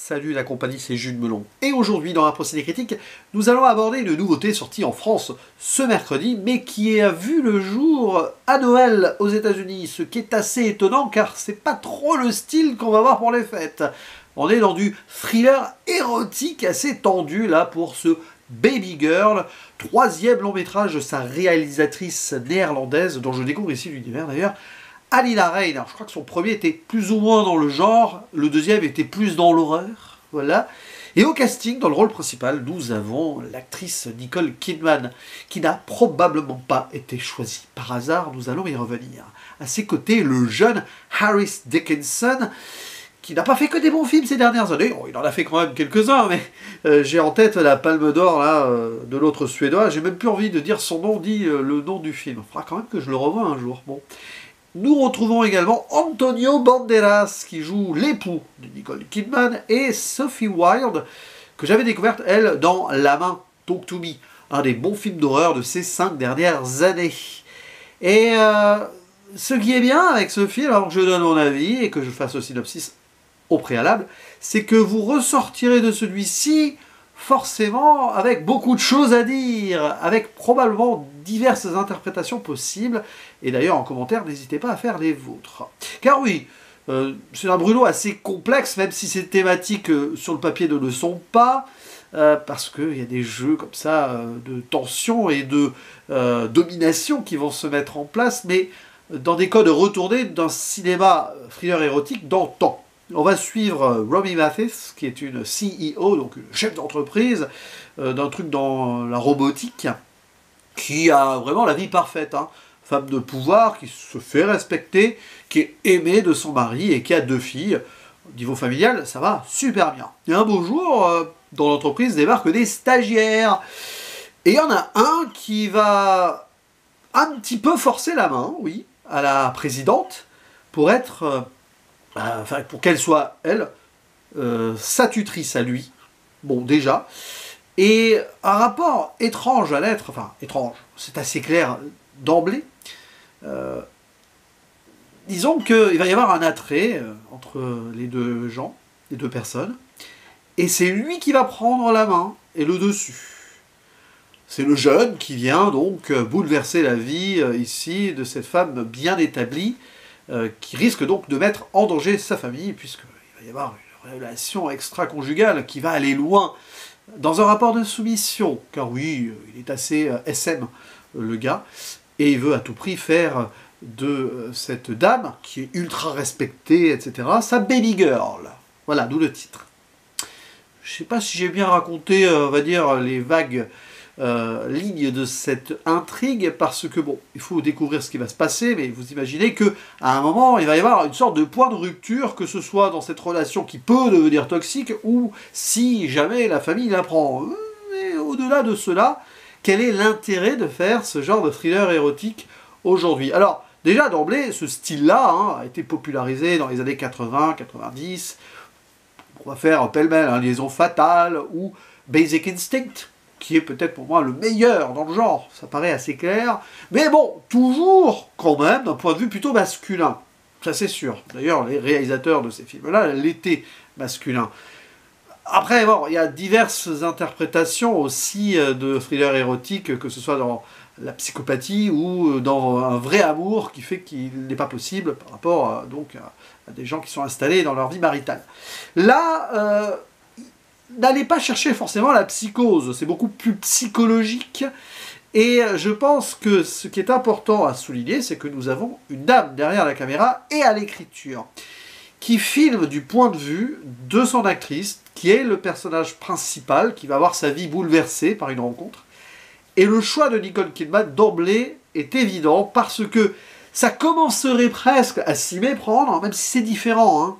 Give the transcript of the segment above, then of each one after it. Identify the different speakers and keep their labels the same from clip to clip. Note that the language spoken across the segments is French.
Speaker 1: Salut la compagnie, c'est Jules Melon. Et aujourd'hui, dans la procédé critique, nous allons aborder une nouveauté sortie en France ce mercredi, mais qui a vu le jour à Noël aux États-Unis, ce qui est assez étonnant car c'est pas trop le style qu'on va voir pour les fêtes. On est dans du thriller érotique assez tendu là pour ce Baby Girl, troisième long métrage de sa réalisatrice néerlandaise, dont je découvre ici l'univers d'ailleurs, Alina Rein. Alors, je crois que son premier était plus ou moins dans le genre, le deuxième était plus dans l'horreur, voilà. Et au casting, dans le rôle principal, nous avons l'actrice Nicole Kidman, qui n'a probablement pas été choisie par hasard, nous allons y revenir. À ses côtés, le jeune Harris Dickinson, qui n'a pas fait que des bons films ces dernières années. Oh, il en a fait quand même quelques-uns, mais j'ai en tête la Palme d'Or là, de l'autre Suédois. J'ai même plus envie de dire son nom, dit le nom du film. Il faudra quand même que je le revoie un jour. Bon. Nous retrouvons également Antonio Banderas, qui joue l'époux de Nicole Kidman, et Sophie Wilde, que j'avais découverte, elle, dans La Main, Talk to Me, un des bons films d'horreur de ces 5 dernières années. Et ce qui est bien avec ce film, avant que je donne mon avis, et que je fasse le synopsis au préalable, c'est que vous ressortirez de celui-ci forcément avec beaucoup de choses à dire, avec probablement diverses interprétations possibles, et d'ailleurs en commentaire n'hésitez pas à faire les vôtres. Car oui, c'est un brûlot assez complexe, même si ces thématiques sur le papier ne le sont pas, parce qu'il y a des jeux comme ça de tension et de domination qui vont se mettre en place, mais dans des codes retournés d'un cinéma thriller érotique d'antan. On va suivre Romy Mathis, qui est une CEO, donc une chef d'entreprise, d'un truc dans la robotique, qui a vraiment la vie parfaite. Hein. Femme de pouvoir, qui se fait respecter, qui est aimée de son mari et qui a 2 filles. Au niveau familial, ça va super bien. Et un beau jour, dans l'entreprise, débarquent des stagiaires. Et il y en a un qui va un petit peu forcer la main, oui, à la présidente, pour être... enfin, pour qu'elle soit, elle, sa tutrice à lui, bon, déjà, et un rapport étrange à l'être, enfin, étrange, c'est assez clair d'emblée, disons qu'il va y avoir un attrait entre les deux gens, les deux personnes, et c'est lui qui va prendre la main et le dessus. C'est le jeune qui vient donc bouleverser la vie ici de cette femme bien établie, qui risque donc de mettre en danger sa famille, puisqu'il va y avoir une relation extra-conjugale qui va aller loin dans un rapport de soumission, car oui, il est assez SM, le gars, et il veut à tout prix faire de cette dame, qui est ultra respectée, etc., sa baby girl. Voilà, d'où le titre. Je ne sais pas si j'ai bien raconté, on va dire, les vagues ligne de cette intrigue, parce que bon, il faut découvrir ce qui va se passer, mais vous imaginez que à un moment il va y avoir une sorte de point de rupture, que ce soit dans cette relation qui peut devenir toxique, ou si jamais la famille l'apprend. Mais au-delà de cela, quel est l'intérêt de faire ce genre de thriller érotique aujourd'hui? Alors déjà d'emblée, ce style-là a été popularisé dans les années 80, 90. On va faire pêle-mêle Liaison fatale ou Basic Instinct, qui est peut-être pour moi le meilleur dans le genre, ça paraît assez clair, mais bon, toujours quand même d'un point de vue plutôt masculin, ça c'est sûr. D'ailleurs, les réalisateurs de ces films-là l'étaient masculins. Après, bon, il y a diverses interprétations aussi de thrillers érotiques, que ce soit dans la psychopathie ou dans un vrai amour qui fait qu'il n'est pas possible par rapport donc à des gens qui sont installés dans leur vie maritale. Là, n'allez pas chercher forcément la psychose, c'est beaucoup plus psychologique, et je pense que ce qui est important à souligner, c'est que nous avons une dame derrière la caméra et à l'écriture, qui filme du point de vue de son actrice, qui est le personnage principal, qui va avoir sa vie bouleversée par une rencontre, et le choix de Nicole Kidman d'emblée est évident, parce que ça commencerait presque à s'y méprendre, même si c'est différent, hein,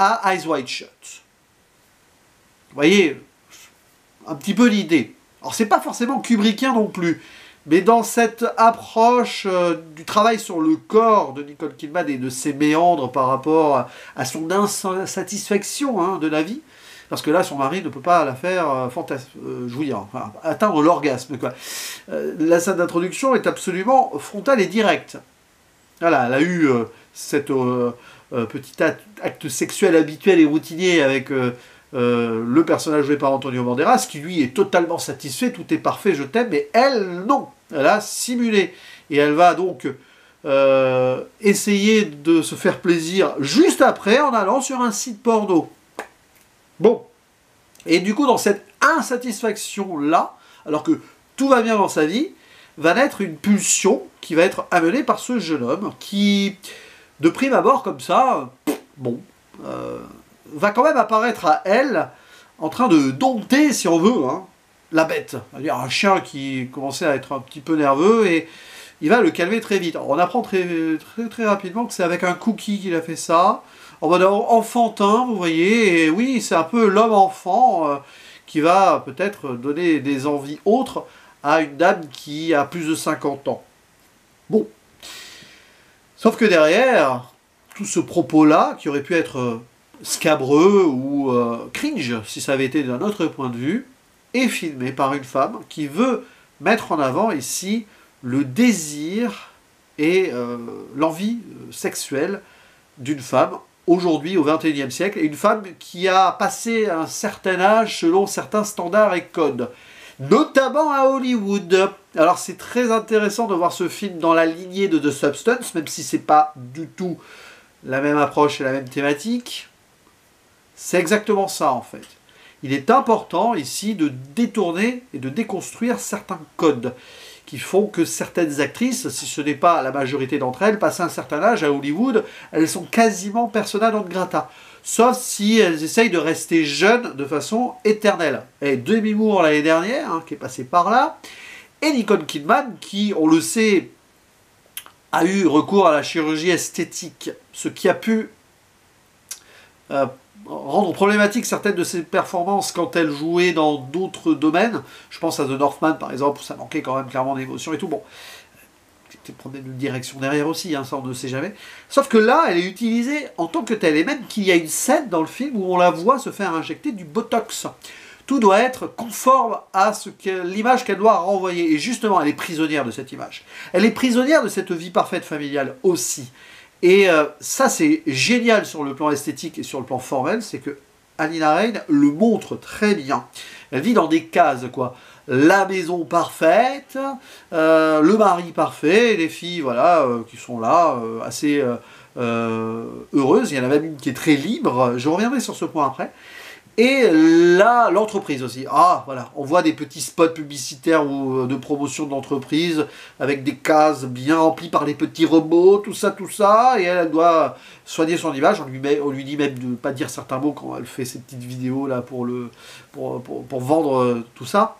Speaker 1: à Eyes Wide Shut. Vous voyez, un petit peu l'idée. Alors c'est pas forcément kubrickien non plus, mais dans cette approche du travail sur le corps de Nicole Kidman et de ses méandres par rapport à son insatisfaction de la vie, parce que là son mari ne peut pas la faire jouir, enfin, atteindre l'orgasme, quoi. La scène d'introduction est absolument frontale et directe. Voilà, elle a eu cette petit acte sexuel habituel et routinier avec le personnage joué par Antonio Banderas, qui lui est totalement satisfait, tout est parfait, je t'aime, mais elle, non, elle a simulé. Et elle va donc essayer de se faire plaisir juste après en allant sur un site porno. Bon. Et du coup, dans cette insatisfaction-là, alors que tout va bien dans sa vie, va naître une pulsion qui va être amenée par ce jeune homme qui, de prime abord comme ça, bon, va quand même apparaître à elle en train de dompter, si on veut, hein, la bête. C'est-à-dire un chien qui commençait à être un petit peu nerveux et il va le calmer très vite. Alors, on apprend très rapidement que c'est avec un cookie qu'il a fait ça, en mode enfantin, vous voyez, et oui, c'est un peu l'homme-enfant qui va peut-être donner des envies autres à une dame qui a plus de 50 ans. Bon. Sauf que derrière, tout ce propos-là, qui aurait pu être scabreux ou cringe, si ça avait été d'un autre point de vue, est filmé par une femme qui veut mettre en avant ici le désir et l'envie sexuelle d'une femme aujourd'hui au XXIe siècle, et une femme qui a passé un certain âge selon certains standards et codes, notamment à Hollywood. Alors c'est très intéressant de voir ce film dans la lignée de The Substance, même si c'est pas du tout la même approche et la même thématique. C'est exactement ça en fait. Il est important ici de détourner et de déconstruire certains codes qui font que certaines actrices, si ce n'est pas la majorité d'entre elles, passent un certain âge à Hollywood, elles sont quasiment persona non grata. Sauf si elles essayent de rester jeunes de façon éternelle. Et Demi Moore l'année dernière, hein, qui est passée par là, et Nicole Kidman, qui, on le sait, a eu recours à la chirurgie esthétique, ce qui a pu rendre problématique certaines de ses performances quand elle jouait dans d'autres domaines. Je pense à The Northman par exemple, où ça manquait quand même clairement d'émotion et tout. Bon, c'était le problème de direction derrière aussi, hein, ça on ne sait jamais. Sauf que là, elle est utilisée en tant que telle, et même qu'il y a une scène dans le film où on la voit se faire injecter du Botox. Tout doit être conforme à l'image qu'elle doit renvoyer. Et justement, elle est prisonnière de cette image. Elle est prisonnière de cette vie parfaite familiale aussi. Et ça, c'est génial sur le plan esthétique et sur le plan formel, c'est que Alina Rein le montre très bien. Elle vit dans des cases, quoi. La maison parfaite, le mari parfait, et les filles, voilà, qui sont là, assez heureuses. Il y en a même une qui est très libre. Je reviendrai sur ce point après. Et là, l'entreprise aussi. Ah, voilà, on voit des petits spots publicitaires ou de promotion de l'entreprise avec des cases bien remplies par les petits robots, tout ça. Et elle doit soigner son image. On lui dit même de ne pas dire certains mots quand elle fait ces petites vidéos là pour vendre tout ça.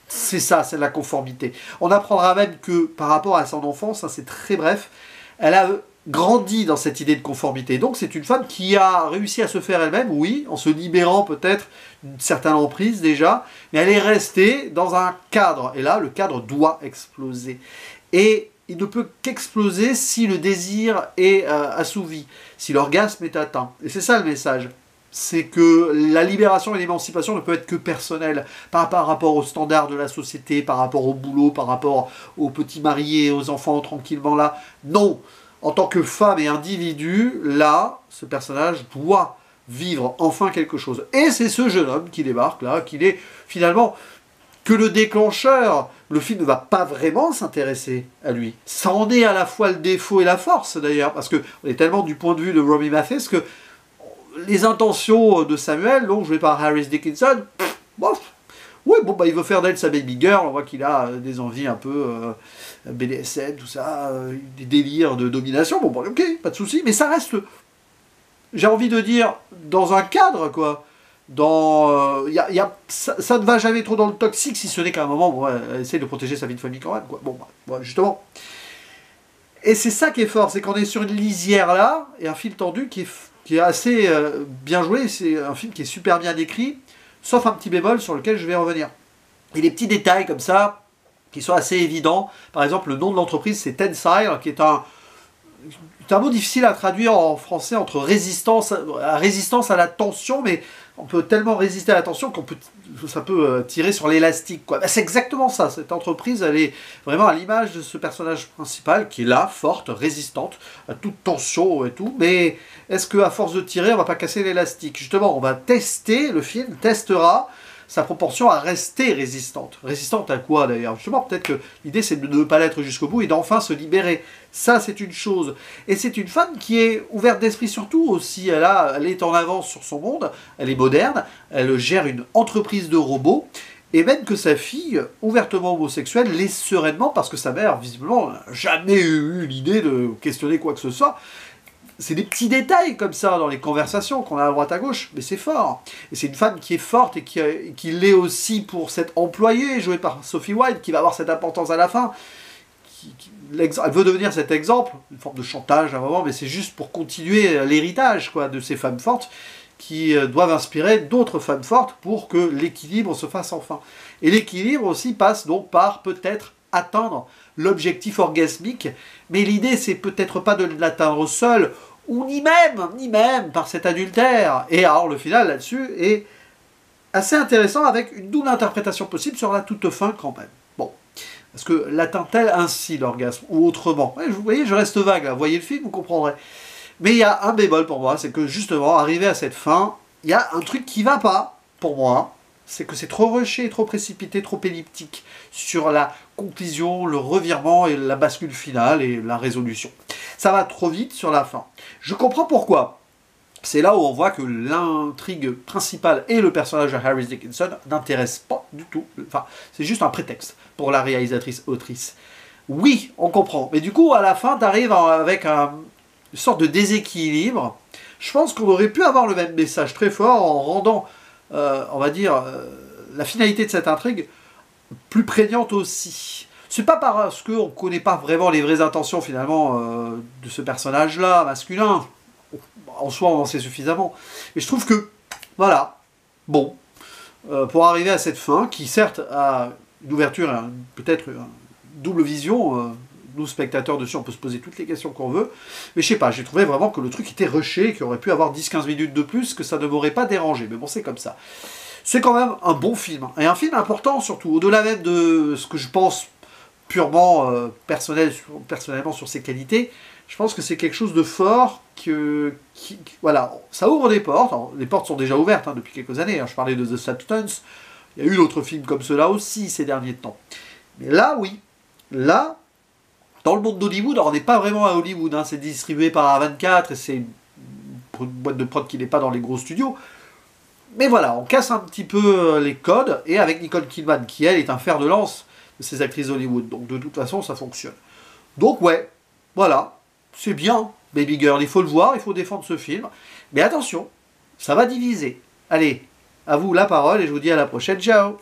Speaker 1: C'est ça, c'est la conformité. On apprendra même que par rapport à son enfance, ça c'est très bref, elle a grandi dans cette idée de conformité. Donc c'est une femme qui a réussi à se faire elle-même, oui, en se libérant peut-être d'une certaine emprise déjà, mais elle est restée dans un cadre. Et là, le cadre doit exploser. Et il ne peut qu'exploser si le désir est assouvi, si l'orgasme est atteint. Et c'est ça le message. C'est que la libération et l'émancipation ne peuvent être que personnelles, pas par rapport aux standards de la société, par rapport au boulot, par rapport aux petits mariés, aux enfants tranquillement là. Non! En tant que femme et individu, là, ce personnage doit vivre enfin quelque chose. Et c'est ce jeune homme qui débarque là, qui n'est finalement que le déclencheur. Le film ne va pas vraiment s'intéresser à lui. Ça en est à la fois le défaut et la force d'ailleurs, parce qu'on est tellement du point de vue de Robbie Mathis que les intentions de Samuel, donc joué par Harris Dickinson, bof. Oui, bon, bah, il veut faire d'elle sa baby girl, on voit qu'il a des envies un peu BDSM, tout ça, des délires de domination, bon, bah, ok, pas de souci, mais ça reste, j'ai envie de dire, dans un cadre, quoi. Ça ne va jamais trop dans le toxique, si ce n'est qu'à un moment, bon, elle essaie de protéger sa vie de famille quand même, quoi. Bon, bah, justement. Et c'est ça qui est fort, c'est qu'on est sur une lisière là, et un fil tendu qui est assez bien joué, c'est un film qui est super bien écrit, sauf un petit bémol sur lequel je vais revenir. Et des petits détails comme ça, qui sont assez évidents. Par exemple, le nom de l'entreprise, c'est Tensile, qui est c'est un mot difficile à traduire en français entre résistance à la tension, mais on peut tellement résister à la tension ça peut tirer sur l'élastique, quoi. Ben, c'est exactement ça. Cette entreprise, elle est vraiment à l'image de ce personnage principal qui est là, forte, résistante à toute tension et tout. Mais est-ce qu'à force de tirer, on va pas casser l'élastique? Justement, on va tester, le film testera sa proportion à rester résistante. Résistante à quoi d'ailleurs? Justement, peut-être que l'idée c'est de ne pas l'être jusqu'au bout et d'enfin se libérer. Ça, c'est une chose. Et c'est une femme qui est ouverte d'esprit surtout aussi. Elle est en avance sur son monde, elle est moderne, elle gère une entreprise de robots. Et même que sa fille, ouvertement homosexuelle, l'est sereinement parce que sa mère, visiblement, n'a jamais eu l'idée de questionner quoi que ce soit. C'est des petits détails comme ça dans les conversations qu'on a à droite à gauche, mais c'est fort. Et c'est une femme qui est forte et qui l'est aussi pour cette employée jouée par Sophie Wilde, qui va avoir cette importance à la fin. Elle veut devenir cet exemple, une forme de chantage à un moment, mais c'est juste pour continuer l'héritage de ces femmes fortes qui doivent inspirer d'autres femmes fortes pour que l'équilibre se fasse enfin. Et l'équilibre aussi passe donc par peut-être atteindre l'objectif orgasmique, mais l'idée c'est peut-être pas de l'atteindre seul, ou ni même par cet adultère. Et alors le final là-dessus est assez intéressant avec une double interprétation possible sur la toute fin quand même. Bon, parce que l'atteint-elle ainsi l'orgasme, ou autrement? Ouais, vous voyez, je reste vague là, vous voyez le film, vous comprendrez. Mais il y a un bémol pour moi, c'est que justement, arrivé à cette fin, il y a un truc qui va pas, pour moi, c'est que c'est trop rushé, trop précipité, trop elliptique sur la conclusion, le revirement et la bascule finale et la résolution. Ça va trop vite sur la fin. Je comprends pourquoi. C'est là où on voit que l'intrigue principale et le personnage de Harris Dickinson n'intéressent pas du tout. Enfin, c'est juste un prétexte pour la réalisatrice-autrice. Oui, on comprend. Mais du coup, à la fin, tu arrives avec une sorte de déséquilibre. Je pense qu'on aurait pu avoir le même message très fort en rendant, on va dire, la finalité de cette intrigue plus prégnante aussi. C'est pas parce qu'on ne connaît pas vraiment les vraies intentions finalement de ce personnage-là, masculin. En soi, on en sait suffisamment. Mais je trouve que, voilà, bon, pour arriver à cette fin, qui certes a une ouverture, peut-être une double vision, nous spectateurs dessus, on peut se poser toutes les questions qu'on veut, mais je sais pas, j'ai trouvé vraiment que le truc était rushé, qu'il aurait pu avoir 10-15 minutes de plus, que ça ne m'aurait pas dérangé, mais bon, c'est comme ça. C'est quand même un bon film, et un film important surtout, au-delà même de ce que je pense purement personnellement sur ses qualités, je pense que c'est quelque chose de fort, voilà, ça ouvre des portes. Alors, les portes sont déjà ouvertes depuis quelques années, je parlais de The Substance, il y a eu d'autres films comme cela aussi ces derniers temps. Mais là, oui, là, dans le monde d'Hollywood, alors on n'est pas vraiment à Hollywood, c'est distribué par A24, et c'est une boîte de prod qui n'est pas dans les gros studios, mais voilà, on casse un petit peu les codes, et avec Nicole Kidman, qui elle est un fer de lance de ces actrices d'Hollywood, donc de toute façon ça fonctionne. Donc ouais, voilà, c'est bien, Baby Girl, il faut le voir, il faut défendre ce film. Mais attention, ça va diviser. Allez, à vous la parole et je vous dis à la prochaine, ciao!